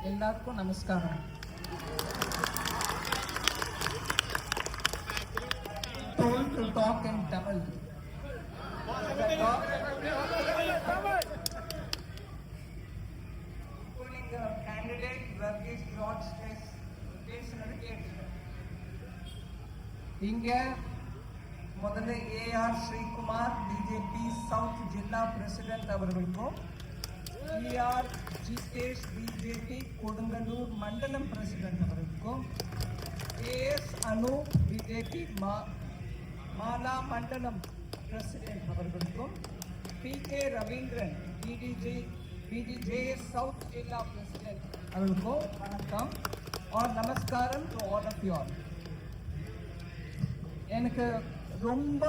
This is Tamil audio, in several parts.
எல்லாருக்கும் நமஸ்காரம். Told to talk in Tamil. Candidate Varghese George பேசுனது இங்க முதல்ல AR ஸ்ரீகுமார் BJP சவுத் ஜில்லா பிரசிடென்ட் அவர்களுக்கும் ER ஜிதேஷ் BJP கொடுங்கலூர் மண்டலம் பிரசிடென்ட் அவர்களுக்கும் AS அனு BJP மாலா மண்டலம் பிரசிடென்ட் அவர்களுக்கும் PK ரவீந்திரன் BDJ சவுத் ஜில்லா பிரசிடென்ட் அவர்களுக்கும் வணக்கம் और நமஸ்காரம் to all of you all. எனக்கு ரொம்ப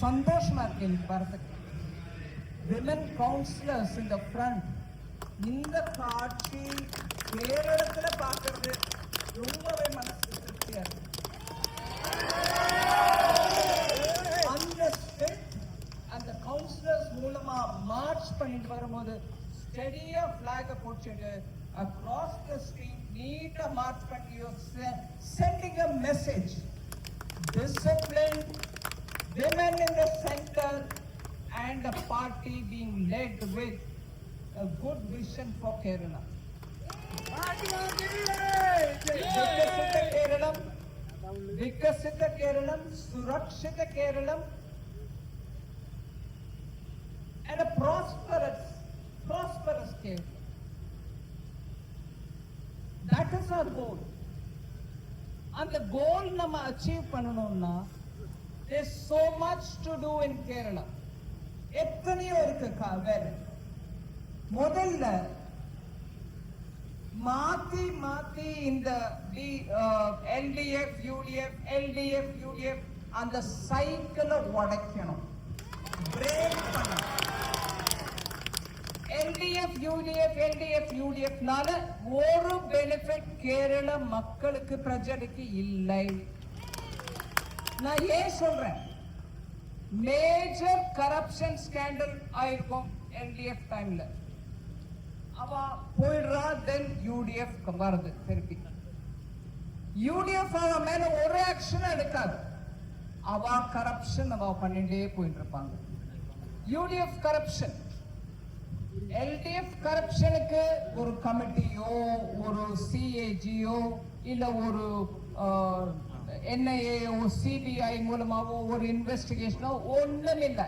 சந்தோஷமா இருக்கு இன்னைக்கு வரதுக்கு. விமன் கவுன்சிலர்ஸ் இந்த ஃப்ரண்ட் இந்த காட்சி வேற இடத்துல பார்க்கறது ரொம்பவே மனசு திருப்தியா இருக்கு. அந்த ஸ்டெப் அந்த கவுன்சிலர்ஸ் மூலமா மார்ச் பண்ணிட்டு வரும்போது ஸ்டெடியா பிளாக போட்டுட்டு across the street neat a march பண்ணி sending a message. Disciplined women in the center and a party being led with a good vision for Kerala. Vikasita Keralam, Surakshita Keralam, and a prosperous Kerala. That is our goal. And the goal nama achieve பண்ணனும்னா there's so much to do in Kerala. எத்தனையோ இருக்கு வேலை. முதல்ல மாத்தி இந்த LDF UDF அந்த சைக்கிளை உடைக்கணும், பிரேக் பண்ணணும். LDF UDF நால ஒரு பெனிஃபிட் கேரள மக்களுக்கு பிரஜைக்கு இல்லை. நான் ஏன் சொல்றேன்? மேஜர் கரப்ஷன் ஸ்கேண்டல் ஆயிருக்கும் LDF டைம்ல. அவ போயிடுறா, தென் UDF வருது திருப்பி. UDF அவ மேல ஒரு ஆக்ஷன் எடுக்காது, அவ கரப்ஷன் அவ பண்ணிட்டே போயிட்டு இருப்பாங்க. UDF கரப்ஷன், LDF கரப்ஷனுக்கு ஒரு கமிட்டியோ ஒரு CAGயோ இல்ல ஒரு NIA CBI மூலமாவோ ஒரு இன்வெஸ்டிகேஷனோ ஒண்ணும் இல்லை.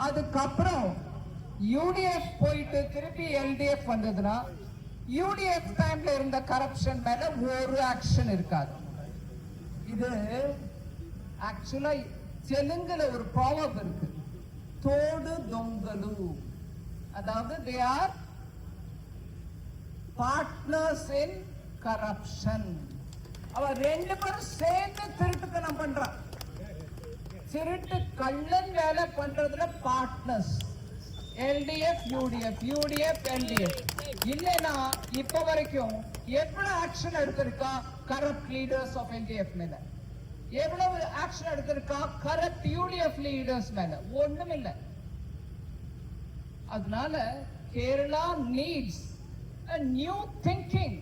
அதுக்கப்புறம் UDF போயிட்டு திருப்பி LDF வந்ததுன்னா UDF டைம்ல இருந்த கரப்ஷன் மேல ஒரு ஆக்ஷன் இருக்காது. இது ஆக்சுவலா தெலுங்குல ஒரு ப்ராவர்ப் இருக்கு, தோடு தொங்கலு. அதாவது they are partners in corruption. அவ ரெண்டு பேரும் சேர்ந்து திருட்டுத்தனம் பண்றான். திருட்டு கள்ளன் வேலை பண்றதுல பார்ட்னர்ஸ் LDF UDF LDF. இல்லைன்னா இப்ப வரைக்கும் எவ்வளவு ஆக்ஷன் எடுத்திருக்கா கரப்ட் லீடர்ஸ் ஆஃப் LDF மேல? எவ்வளவு ஆக்ஷன் எடுத்திருக்கா கரப்ட் UDF லீடர்ஸ் மேல? ஒண்ணும் இல்லை. அதனால Kerala needs a new thinking,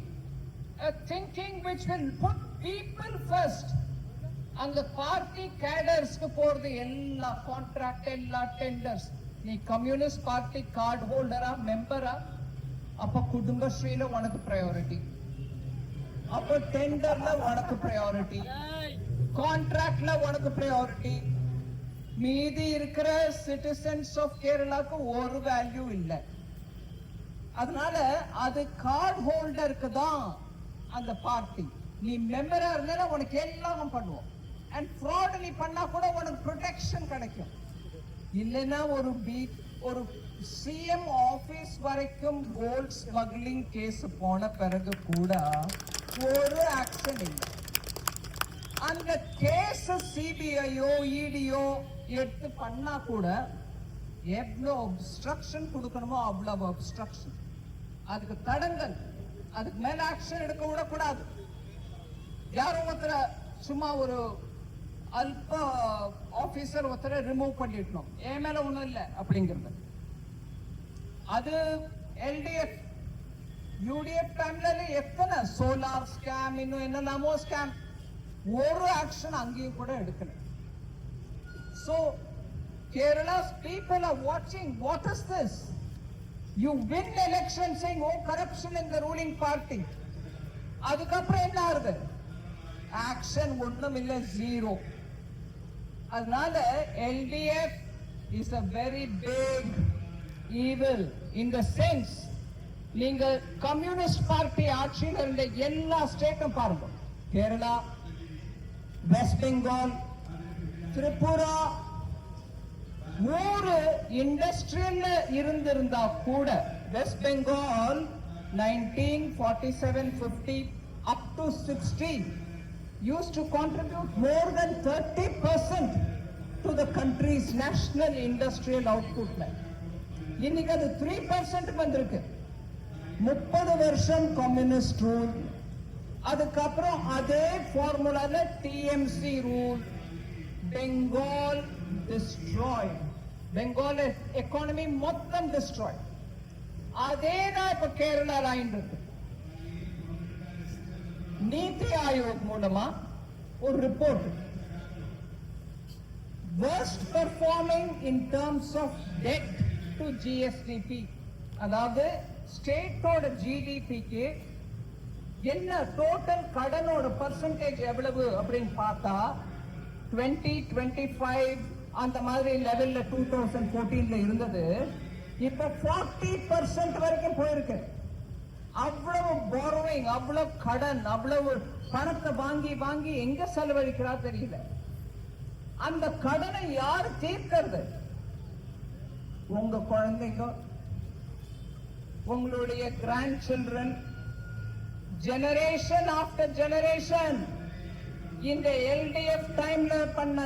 a thinking which will put people first. அந்த பார்ட்டி கேடர்ஸ்க்கு போறது எல்லா கான்ட்ராக்ட் எல்லா டெண்டர்ஸ். நீ கம்யூனிஸ்ட் பார்ட்டி கார்டு ஹோல்டரா மெம்பரா, அப்ப குடும்பஸ்ரீல உனக்கு ப்ரையாரிட்டி, அப்ப டெண்டர்ல உனக்கு ப்ரையாரிட்டி, கான்ட்ராக்ட்ல உனக்கு ப்ரையாரிட்டி. மீதி இருக்கிற சிட்டிசன்ஸ் ஆஃப் கேரளாக்கு ஒரு வேல்யூ இல்லை. அதனால அது கார்டு ஹோல்டருக்கு தான் அந்த பார்ட்டி. நீ மெம்பரா இருந்தா உனக்கு எல்லாம் பண்ணுவோம். அண்ட் ஃப்ராட் நீ பண்ணா கூட உனக்கு ப்ரொடெக்ஷன் கிடைக்கும். இல்லைன்னா ஒரு CM ஆபீஸ் வரைக்கும் கோல்ட் ஸ்மக்லிங் கேஸ் போன பிறகு கூட ஒரு ஆக்ஷன் இல்லை. அந்த கேஸ் CBIயோ EDயோ எடுத்து பண்ணா கூட எவ்வளவு obstruction கொடுக்கணுமோ அவ்வளவு obstruction, அதுக்கு தடங்கல், அதுக்கு மேல ஆக்ஷன் எடுக்க விடக்கூடாது. யாரும் ஒருத்தர சும்மா ஒரு அல்ப ஆபீசர் ஒருத்தர ரிமூவ் பண்ணிடணும், என் மேல ஒண்ணும் இல்லை அப்படிங்கிறது. அது LDF UDF டைம்ல எத்தனை சோலார் ஸ்கேம் இன்னும் என்னென்னமோ ஸ்கேம், ஒரு ஆக்ஷன் அங்கேயும் கூட எடுக்கல. So Kerala's people are watching. What is this? You win election saying oh corruption in the ruling party. அதுக்கப்புறம் என்ன ஆகுது? ஆக்ஷன் ஒண்ணும் இல்ல, ஜீரோ. அதனால LDF is a very big evil in the sense, நீங்க கம்யூனிஸ்ட் பார்ட்டி ஆட்சியில் இருந்த எல்லா ஸ்டேட்டும் பாருங்க, கேரளா, வெஸ்ட் பெங்கால், திரிபுரா, ஒரு இண்டஸ்ட்ரியல் இருந்திருந்தா கூட west Bengal 1947-50 up to 60 used to contribute more than 30% to the country's national industrial output. இன்னைக்கு அது 3% வந்திருக்கு. 30 வருஷம் கம்யூனிஸ்ட் ரூல், அதுக்கப்புறம் அதே ஃபார்முலால TMC rule, Bengal destroyed. Bengal economy மொத்தம் destroyed. அதேதான் இப்ப கேரளா ஆயிட்டு இருக்கு. நீதி ஆயோக் மூலமா ஒரு report, worst performing in terms of debt to GSDP, அதாவது ஸ்டேட்டோட ஜிடிபிக்கு என்ன டோட்டல் கடனோட பர்சன்டேஜ் எவ்வளவு அப்படின்னு பார்த்தா 20-25 அந்த மாதிரி லெவல்ல 2014ல இருந்தது. இப்ப 40% வரைக்கும் போயிருக்கு. அவ்வளவு borrowing, அவ்வளவு கடன், அவ்வளவு பணத்தை வாங்கி வாங்கி எங்க செலவழிக்கிறா தெரியல. அந்த கடனை யார் தீர்க்கிறது? உங்க குழந்தைங்க, உங்களுடைய grandchildren, generation after generation. இந்த LDF டைம்ல பண்ண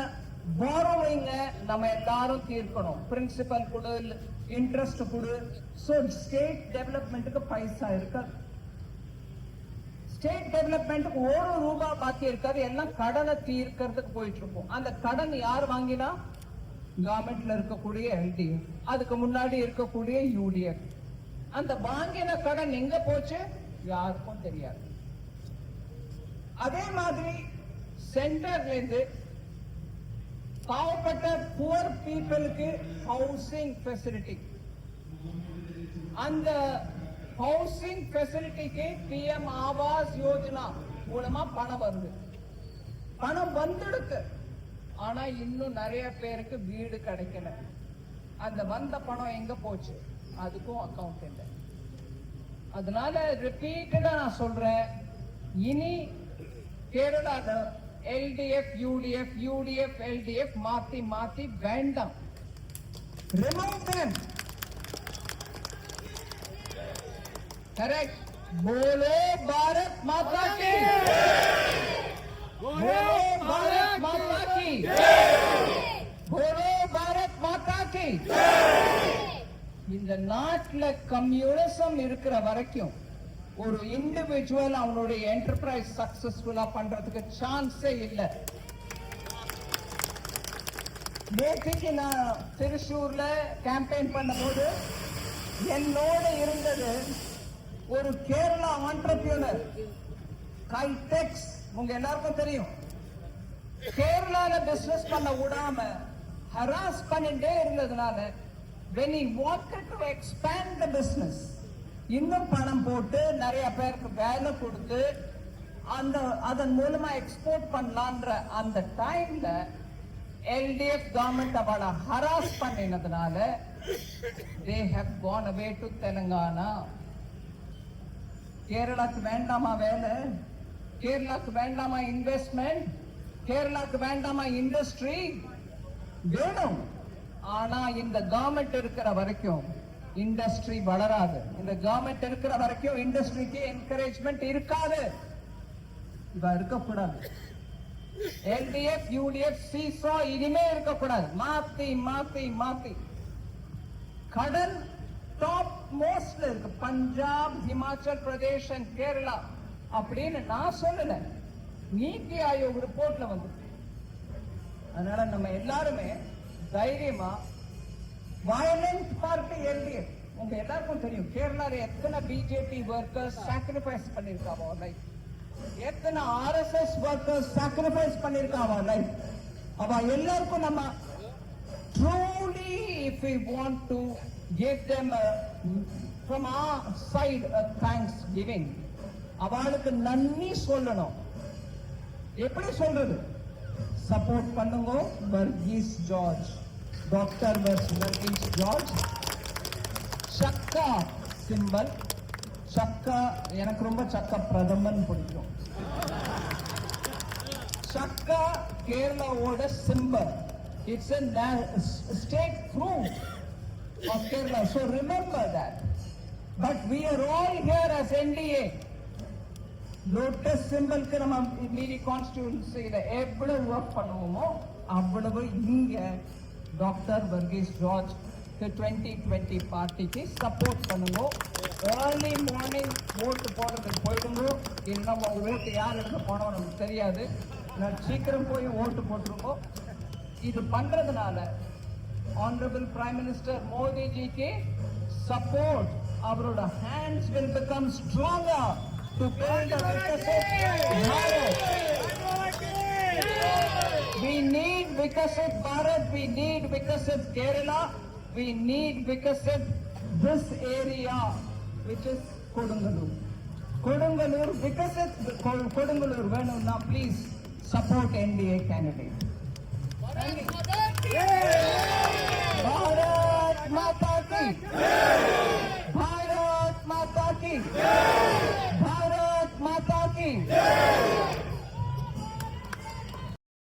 borrowing நம்ம எல்லாரும் தீர்க்கணும். பிரின்சிபல் கொடு, இன்ட்ரெஸ்ட் கொடு. சோ ஸ்டேட் டெவலப்மெண்ட்டுக்கு பைசா இருக்காது. ஸ்டேட் டெவலப்மெண்ட்டுக்கு ஒரு ரூபாய் பாக்கி இருக்காது. எல்லாம் கடனை தீர்க்கிறதுக்கு போயிட்டு இருக்கும். அந்த கடன் யார் வாங்கினா? கவர்மெண்ட்ல இருக்கக்கூடிய LDF, அதுக்கு முன்னாடி இருக்கக்கூடிய UDF. அந்த வாங்கின கடன் எங்க போச்சு யாருக்கும் தெரியாது. அதே மாதிரி சென்டர்ல இருந்து பாவப்பட்ட புவர் பீப்புளுக்கு ஹவுசிங் ஃபெசிலிட்டி, அந்த ஹவுசிங் ஃபெசிலிட்டிக்கு PM ஆவாஸ் யோஜனா மூலமா பணம் வருது. பணம் வந்துடுக்கு, ஆனா இன்னும் நிறைய பேருக்கு வீடு கிடைக்கல. அந்த வந்த பணம் எங்க போச்சு? அதுக்கும் அக்கவுண்ட் இல்லை. அதனால ரிப்பீட்டடா நான் சொல்றேன், இனி கேரளால LDF UDF UDF LDF மாத்தி மாத்தி வேண்டாம். Remove them. Correct. बोलो भारत माता की, बोलो भारत माता की, बोलो भारत माता की. இந்த நாட்டுல கம்யூனிசம் இருக்கிற வரைக்கும் ஒரு இண்டிவிஜுவல் அவனுடைய என்டர்பிரைஸ் சக்சஸ்ஃபுல்லா பண்றதுக்கு சான்ஸே இல்லை. நேற்றுக்கு நான் திருச்சூர்ல கேம்பெயின் பண்ணும்போது என்னோட இருந்தது ஒரு கேரளா ஆண்டர்பிரினர், கைடெக்ஸ். உங்க எல்லாருக்கும் தெரியும், கேரளால பிசினஸ் பண்ண விடாம ஹராஸ் பண்ணிட்டே இருந்ததுனால when he wanted to expand the business, இன்னும் பணம் போட்டு நிறைய பேருக்கு வேலை கொடுத்து அதன் மூலமா எக்ஸ்போர்ட் பண்ணலான்ற அந்த டைம்ல LDF கவர்மெண்ட் அவளை ஹராஸ் பண்ணினதுனால they have gone away to Telangana. கேரளாக்கு வேண்டாமா வேலை? கேரளாக்கு வேண்டாமா இன்வெஸ்ட்மெண்ட்? கேரளாக்கு வேண்டாமா இண்டஸ்ட்ரி? வேணும். ஆனா இந்த கவர்மெண்ட் இருக்கிற வரைக்கும் இண்டஸ்ட்ரி வளராது. இந்த கவர்மெண்ட் இருக்கிற வரைக்கும் இண்டஸ்ட்ரிக்கு என்கரேஜ்மெண்ட் இருக்காது. இவ இருக்கக்கூடாது. LDF UDF சீசா இனிமே இருக்கக்கூடாது. மாத்தி மாத்தி மாத்தி கடன் டாப் மோஸ்ட்ல இருக்கு. பஞ்சாப், ஹிமாச்சல் பிரதேஷ் அண்ட் கேரளா அப்படின்னு நான் சொல்லல, நீதி ஆயோக் ரிப்போர்ட்ல வந்து. அதனால நம்ம எல்லாருமே தைரியமா, வயலண்ட் பார்ட்டி LDF உங்க எல்லாருக்கும் தெரியும் கேரளால எத்தனை பிஜேபி ஒர்க்கர்ஸ் சாக்ரிஃபைஸ் பண்ணிருக்காங்க லைஃப், எத்தனை ஆர்எஸ்எஸ் ஒர்க்கர்ஸ் சாக்ரிஃபைஸ் பண்ணிருக்காங்க லைஃப். அவ எல்லாருக்கும் நம்ம truly if we want to give them from our side a thanksgiving, அவளுக்கு நன்றி சொல்லணும். எப்படி சொல்றது? சப்போர்ட் பண்ணுங்க வர்கீஸ் ஜார்ஜ், டாக்டர் வர்கீஸ் ஜார்ஜ். சக்கா சிம்பல், சக்கா எனக்கு ரொம்ப சக்கா பிரதமன் பிடிக்கும். சக்கா கேரளாவோட symbol. It's a state fruit of Kerala, so remember that. But we are all here as NDA. Lotus symbol க்கு நம்ம மீதி கான்ஸ்டிடியூன்சில எவ்வளவு ஒர்க் பண்ணுவோமோ அவ்வளவு இங்க டாக்டர் வர்கீஸ் ஜார்ஜ் 2020 பார்ட்டிக்கு சப்போர்ட் பண்ணுங்க. ஏர்லி மார்னிங் ஓட்டு போடுறதுக்கு போயிடுங்க. இல்லைன்னா உங்க ஓட்டு யார் எடுக்க போனோம் நமக்கு தெரியாது. நான் சீக்கிரம் போய் ஓட்டு போட்டுருக்கோம். இது பண்றதுனால ஆனரபிள் பிரைம் மினிஸ்டர் மோடி ஜிக்கு சப்போர்ட், அவரோட hands will become stronger to build a Viksit Bharat. We need Viksit Bharat, we need Viksit Kerala, we need Viksit this area which is Kodungalur. Kodungalur, Viksit Kodungalur venumna please support NDA candidate. Thank you.